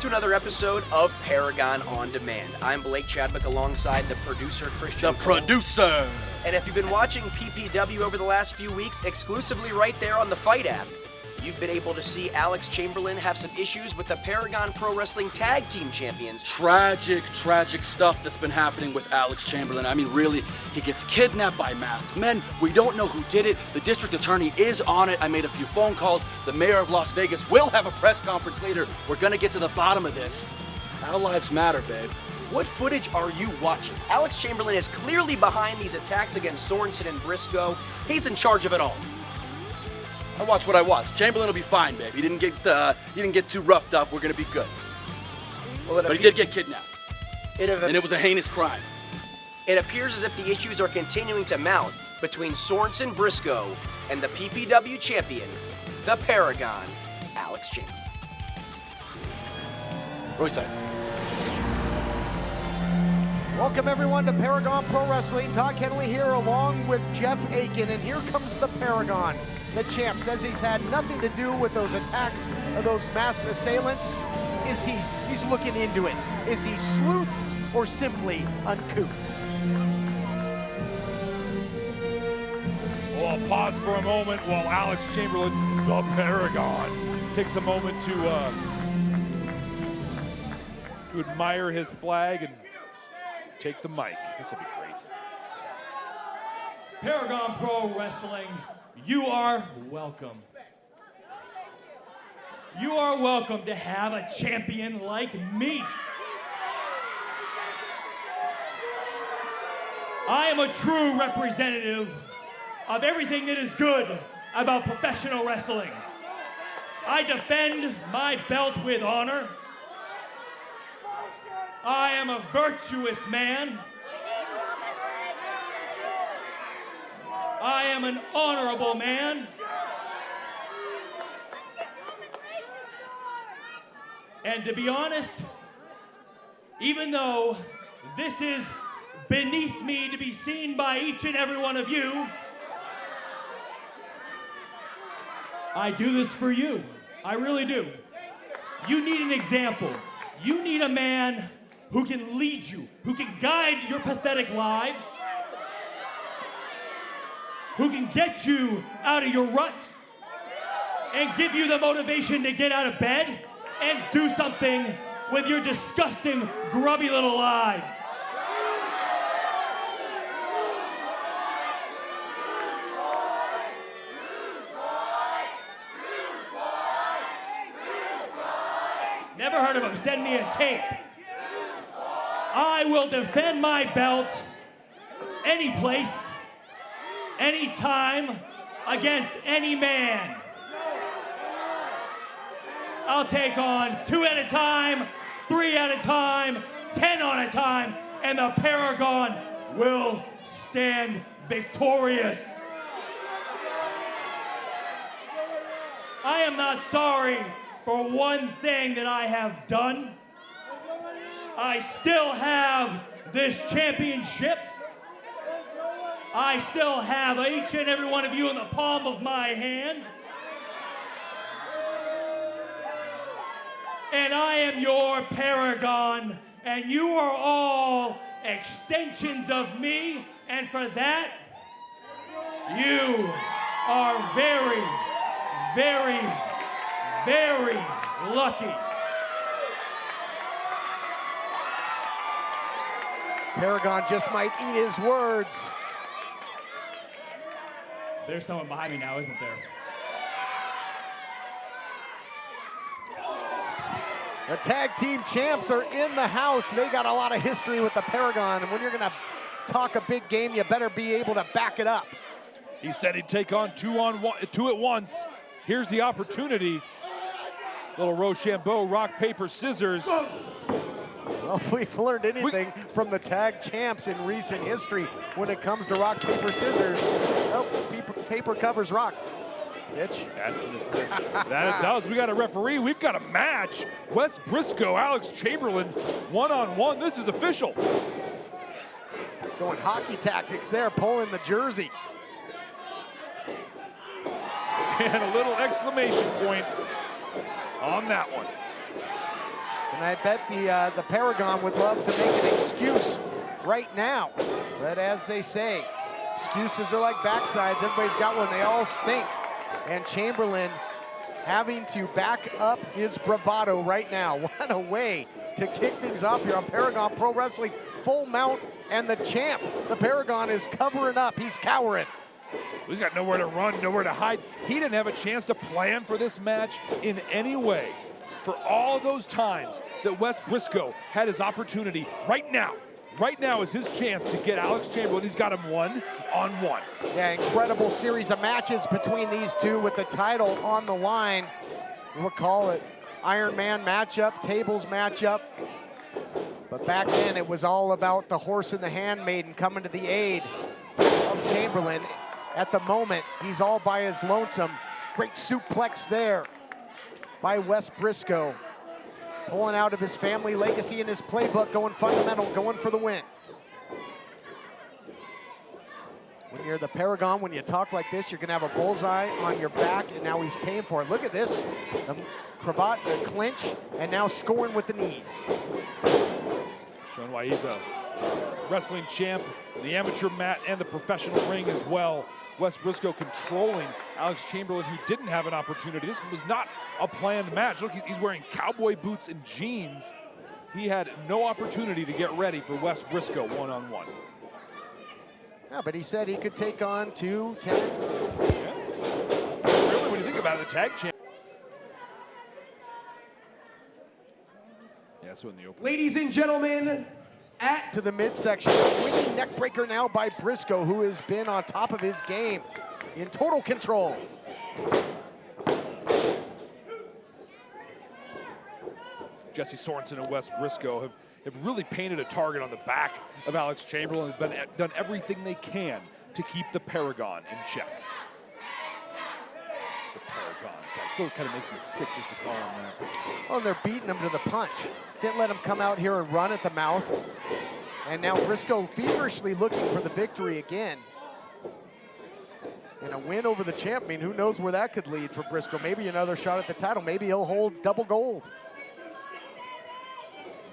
to another episode of Paragon On-Demand. I'm Blake Chadwick alongside the producer, Christian Cole. And if you've been watching PPW over the last few weeks, exclusively right there on the Fight app, you've been able to see Alex Chamberlain have some issues with the Paragon Pro Wrestling Tag Team Champions. Tragic stuff that's been happening with Alex Chamberlain. I mean, really, he gets kidnapped by masked men. We don't know who did it. The district attorney is on it. I made a few phone calls. The mayor of Las Vegas will have a press conference later. We're gonna get to the bottom of this. Our lives matter, babe. What footage are you watching? Alex Chamberlain is clearly behind these attacks against Sorensen and Brisco. He's in charge of it all. I watch what I watch. Chamberlain will be fine, babe. He didn't get too roughed up. We're gonna be good. Well, but he did get kidnapped, and it was a heinous crime. It appears as if the issues are continuing to mount between Sorensen Brisco and the PPW champion, the Paragon, Alex Chamberlain. Royce Isaacs. Welcome everyone to Paragon Pro Wrestling. Todd Kenley here along with Jeff Aiken, and here comes the Paragon. The champ says he's had nothing to do with those attacks of those masked assailants. He's looking into it. Is he sleuth or simply uncouth? Well, I'll pause for a moment while Alex Chamberlain, the Paragon, takes a moment to admire his flag and take the mic. This will be great. Paragon Pro Wrestling, you are welcome. You are welcome to have a champion like me. I am a true representative of everything that is good about professional wrestling. I defend my belt with honor. I am a virtuous man. I am an honorable man. And to be honest, even though this is beneath me to be seen by each and every one of you, I do this for you. I really do. You need an example. You need a man who can lead you, who can guide your pathetic lives, who can get you out of your rut and give you the motivation to get out of bed and do something with your disgusting, grubby little lives. Never heard of him. Send me a tape. I will defend my belt any place, anytime, against any man. I'll take on 2 at a time, 3 at a time, 10 on a time, and the Paragon will stand victorious. I am not sorry for one thing that I have done. I still have this championship. I still have each and every one of you in the palm of my hand. And I am your Paragon, and you are all extensions of me, and for that, you are very, very, very lucky. Paragon just might eat his words. There's someone behind me now, isn't there? The tag team champs are in the house. They got a lot of history with the Paragon, and when you're gonna talk a big game, you better be able to back it up. He said he'd take on two at once. Here's the opportunity. Little Rochambeau, rock, paper, scissors. Well, if we've learned anything from the tag champs in recent history when it comes to rock, paper, scissors, oh, paper covers rock. Bitch. That it does. We got a referee. We've got a match. Wes Brisco, Alex Chamberlain, one-on-one. This is official. Going hockey tactics there, pulling the jersey. And a little exclamation point on that one. And I bet the Paragon would love to make an excuse right now. But as they say, excuses are like backsides. Everybody's got one. They all stink. And Chamberlain having to back up his bravado right now. What a way to kick things off here on Paragon Pro Wrestling. Full mount and the champ. The Paragon is covering up. He's cowering. He's got nowhere to run, nowhere to hide. He didn't have a chance to plan for this match in any way. For all those times that Wes Brisco had his opportunity, right now is his chance to get Alex Chamberlain. He's got him 1-on-1. Yeah, incredible series of matches between these two with the title on the line. We'll call it Iron Man matchup, tables matchup. But back then it was all about the horse and the handmaiden coming to the aid of Chamberlain. At the moment, he's all by his lonesome. Great suplex there by Wes Brisco. Pulling out of his family legacy and his playbook, going fundamental, going for the win. When you're the Paragon, when you talk like this, you're gonna have a bullseye on your back, and now he's paying for it. Look at this, the cravat, the clinch, and now scoring with the knees. Showing why he's a wrestling champ, the amateur mat and the professional ring as well. Wes Brisco controlling Alex Chamberlain, who didn't have an opportunity. This was not a planned match. Look, he's wearing cowboy boots and jeans. He had no opportunity to get ready for Wes Brisco 1-on-1. Yeah, but he said he could take on 2, 10. Yeah. Really, when you think about it, the tag champ. Yeah, that's in the open. Ladies and gentlemen, to the midsection, swinging neck breaker now by Brisco, who has been on top of his game, in total control. Jesse Sorensen and Wes Brisco have really painted a target on the back of Alex Chamberlain and done everything they can to keep the Paragon in check. The Paragon, God, still kind of makes me sick just to call him that. Well, they're beating him to the punch. Didn't let him come out here and run at the mouth. And now Brisco feverishly looking for the victory again. And a win over the champ, I mean, who knows where that could lead for Brisco. Maybe another shot at the title. Maybe he'll hold double gold.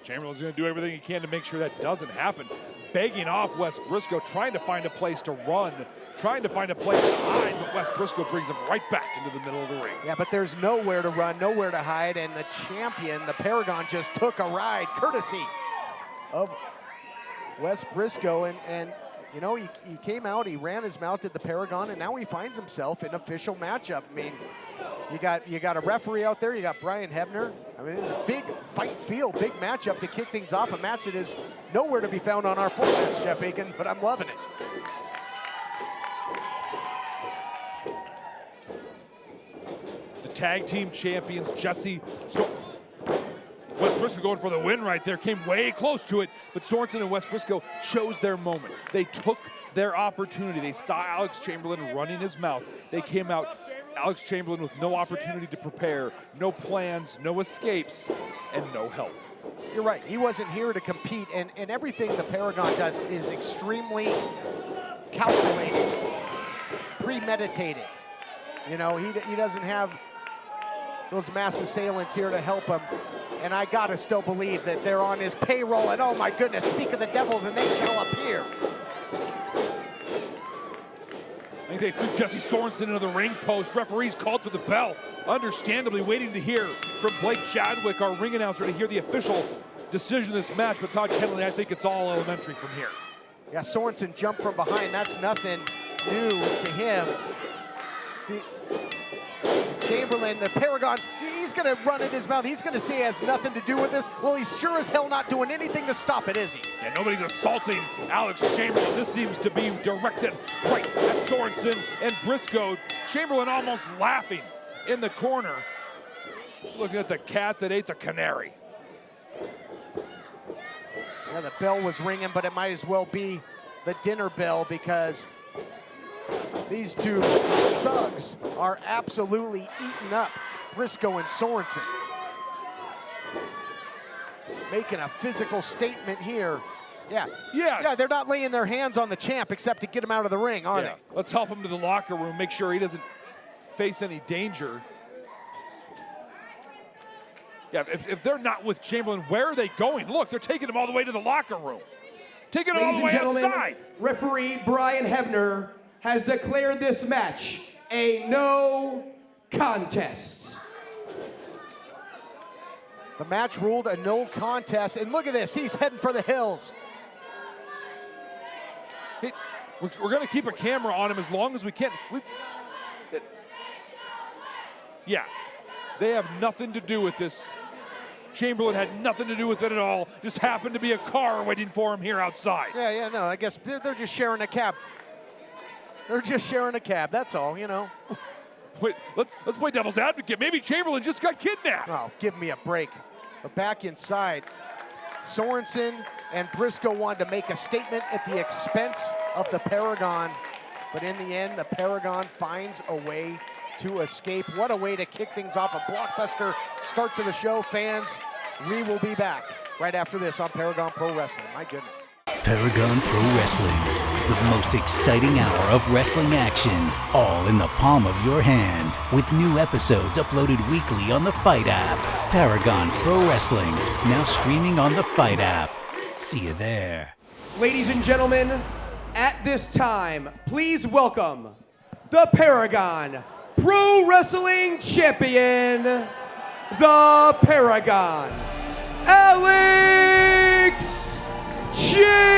Chamberlain's going to do everything he can to make sure that doesn't happen. Begging off Wes Brisco, trying to find a place to run, trying to find a place to hide, but Wes Brisco brings him right back into the middle of the ring. Yeah, but there's nowhere to run, nowhere to hide, and the champion, the Paragon, just took a ride, courtesy of Wes Brisco, and you know, he came out, he ran his mouth at the Paragon, and now he finds himself in official matchup. I mean, you got a referee out there, you got Brian Hebner. I mean, it's a big fight feel, big matchup to kick things off, a match that is nowhere to be found on our formats, Jeff Aiken, but I'm loving it. The tag team champions, Jesse. Wes Brisco going for the win right there, came way close to it, but Sorensen and Wes Brisco chose their moment. They took their opportunity. They saw Alex Chamberlain running his mouth. They came out, Alex Chamberlain with no opportunity to prepare, no plans, no escapes, and no help. You're right, he wasn't here to compete, and everything the Paragon does is extremely calculated, premeditated. You know, he doesn't have those mass assailants here to help him. And I gotta still believe that they're on his payroll, and oh my goodness, speak of the devils and they shall appear. I think they threw Jesse Sorensen into the ring post. Referees called for the bell, understandably waiting to hear from Blake Chadwick, our ring announcer, to hear the official decision of this match. But Todd Kenley, I think it's all elementary from here. Yeah, Sorensen jumped from behind. That's nothing new to him. Chamberlain, the Paragon, he's gonna run in his mouth. He's gonna say it has nothing to do with this. Well, he's sure as hell not doing anything to stop it, is he? Yeah, nobody's assaulting Alex Chamberlain. This seems to be directed right at Sorensen and Brisco. Chamberlain almost laughing in the corner, looking at the cat that ate the canary. Yeah, the bell was ringing, but it might as well be the dinner bell, because these two thugs are absolutely eating up Brisco and Sorensen. Making a physical statement here. Yeah, they're not laying their hands on the champ except to get him out of the ring, are they? Let's help him to the locker room, make sure he doesn't face any danger. Yeah, if they're not with Chamberlain, where are they going? Look, they're taking him all the way to the locker room. Taking him all the way outside. Referee Brian Hebner has declared this match a no contest. The match ruled a no contest, and look at this, he's heading for the hills. We're going to keep a camera on him as long as we can. Yeah, they have nothing to do with this. Chamberlain had nothing to do with it at all. Just happened to be a car waiting for him here outside. Yeah, no, I guess they're just sharing a cab. They're just sharing a cab, that's all, you know. Wait, let's play devil's advocate. Maybe Chamberlain just got kidnapped. Oh, give me a break. We're back inside. Sorensen and Brisco wanted to make a statement at the expense of the Paragon, but in the end, the Paragon finds a way to escape. What a way to kick things off. A blockbuster start to the show. Fans, we will be back right after this on Paragon Pro Wrestling. My goodness. Paragon Pro Wrestling, the most exciting hour of wrestling action, all in the palm of your hand, with new episodes uploaded weekly on the Fight app. Paragon Pro Wrestling, now streaming on the Fight app. See you there. Ladies and gentlemen, at this time, please welcome the Paragon Pro Wrestling Champion, the Paragon, Alex Chamberlain.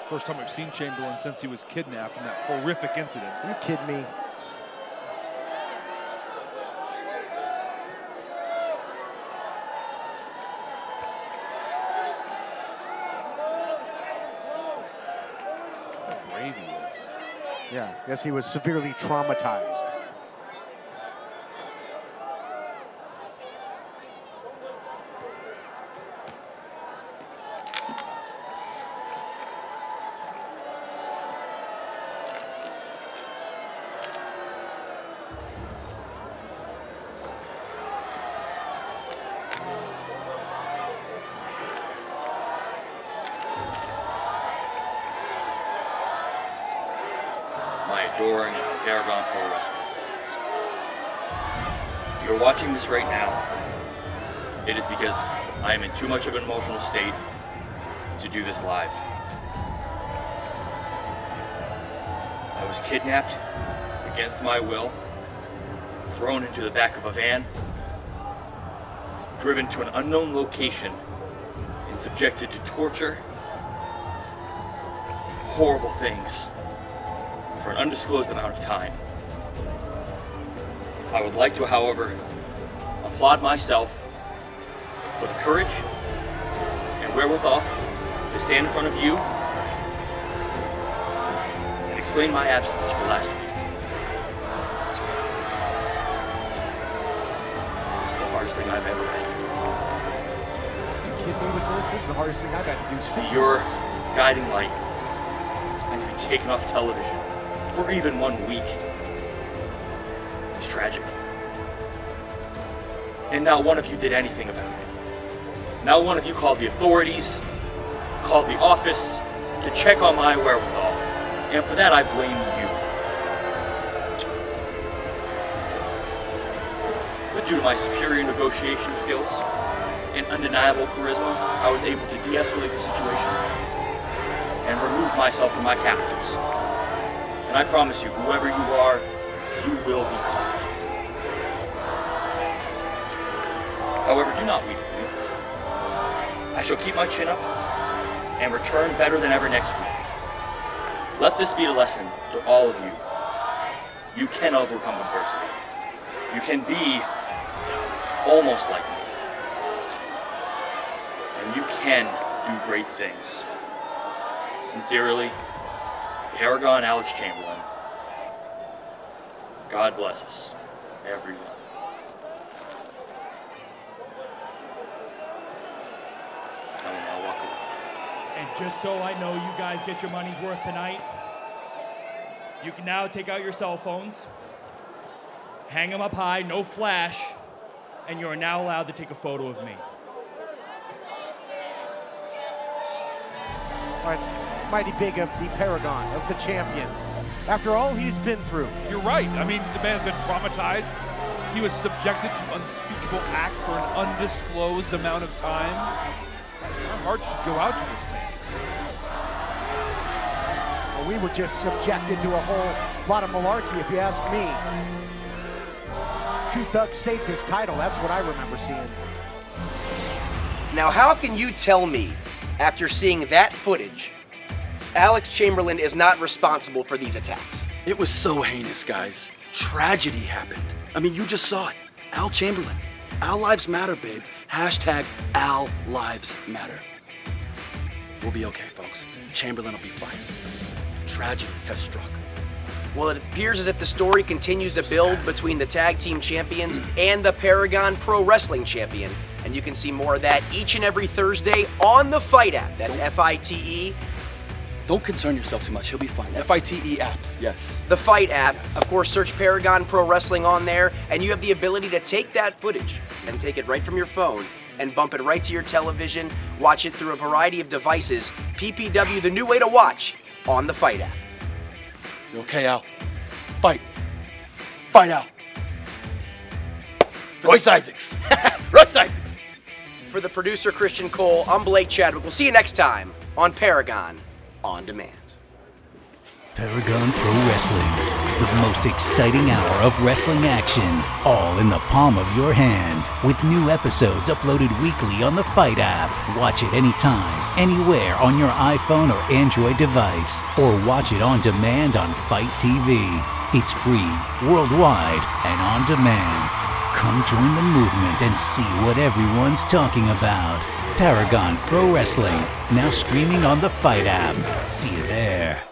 First time I've seen Chamberlain since he was kidnapped in that horrific incident. Are you kidding me? How brave he is. Yeah, I guess he was severely traumatized. My adoring Paragon Pro Wrestling fans. If you're watching this right now, it is because I am in too much of an emotional state to do this live. I was kidnapped against my will, thrown into the back of a van, driven to an unknown location, and subjected to torture, horrible things, for an undisclosed amount of time. I would like to, however, applaud myself for the courage and wherewithal to stand in front of you and explain my absence for last week. This is the hardest thing I've ever had. You kidding me with this? This is the hardest thing I've had to do since. Your guiding light and to be taken off television for even 1 week is tragic. And not one of you did anything about it. Not one of you called the authorities, called the office to check on my wherewithal. And for that, I blame you. But due to my superior negotiation skills and undeniable charisma, I was able to de-escalate the situation and remove myself from my captors. And I promise you, whoever you are, you will be caught. However, do not weep for me. I shall keep my chin up and return better than ever next week. Let this be a lesson to all of you. You can overcome adversity. You can be almost like me. And you can do great things. Sincerely, Paragon Alex Chamberlain. God bless us, everyone. I will now walk away. And just so I know you guys get your money's worth tonight, you can now take out your cell phones, hang them up high, no flash, and you are now allowed to take a photo of me. All right, it's mighty big of the Paragon, of the champion. After all he's been through. You're right. I mean, the man's been traumatized. He was subjected to unspeakable acts for an undisclosed amount of time. Our hearts should go out to this man. Well, we were just subjected to a whole lot of malarkey, if you ask me. Two thugs saved his title. That's what I remember seeing. Now, how can you tell me, after seeing that footage, Alex Chamberlain is not responsible for these attacks? It was so heinous, guys. Tragedy happened. I mean, you just saw it. Al Chamberlain. Al Lives Matter, babe. Hashtag Al Lives Matter. We'll be okay, folks. Chamberlain will be fine. Tragedy has struck. Well, it appears as if the story continues to build between the tag team champions and the Paragon Pro Wrestling champion. And you can see more of that each and every Thursday on the Fight app. That's FITE. Don't concern yourself too much. He'll be fine. FITE app. Yes. The Fight app. Yes. Of course, search Paragon Pro Wrestling on there, and you have the ability to take that footage and take it right from your phone and bump it right to your television, watch it through a variety of devices. PPW, the new way to watch on the Fight app. You okay, Al? Fight. Fight, Al. Royce Isaacs. Royce Isaacs. For the producer, Christian Cole, I'm Blake Chadwick. We'll see you next time on Paragon On-Demand. Paragon Pro Wrestling, the most exciting hour of wrestling action, all in the palm of your hand, with new episodes uploaded weekly on the Fight app. Watch it anytime, anywhere on your iPhone or Android device, or watch it on demand on Fight TV. It's free, worldwide, and on demand. Come join the movement and see what everyone's talking about. Paragon Pro Wrestling, now streaming on the Fight app. See you there.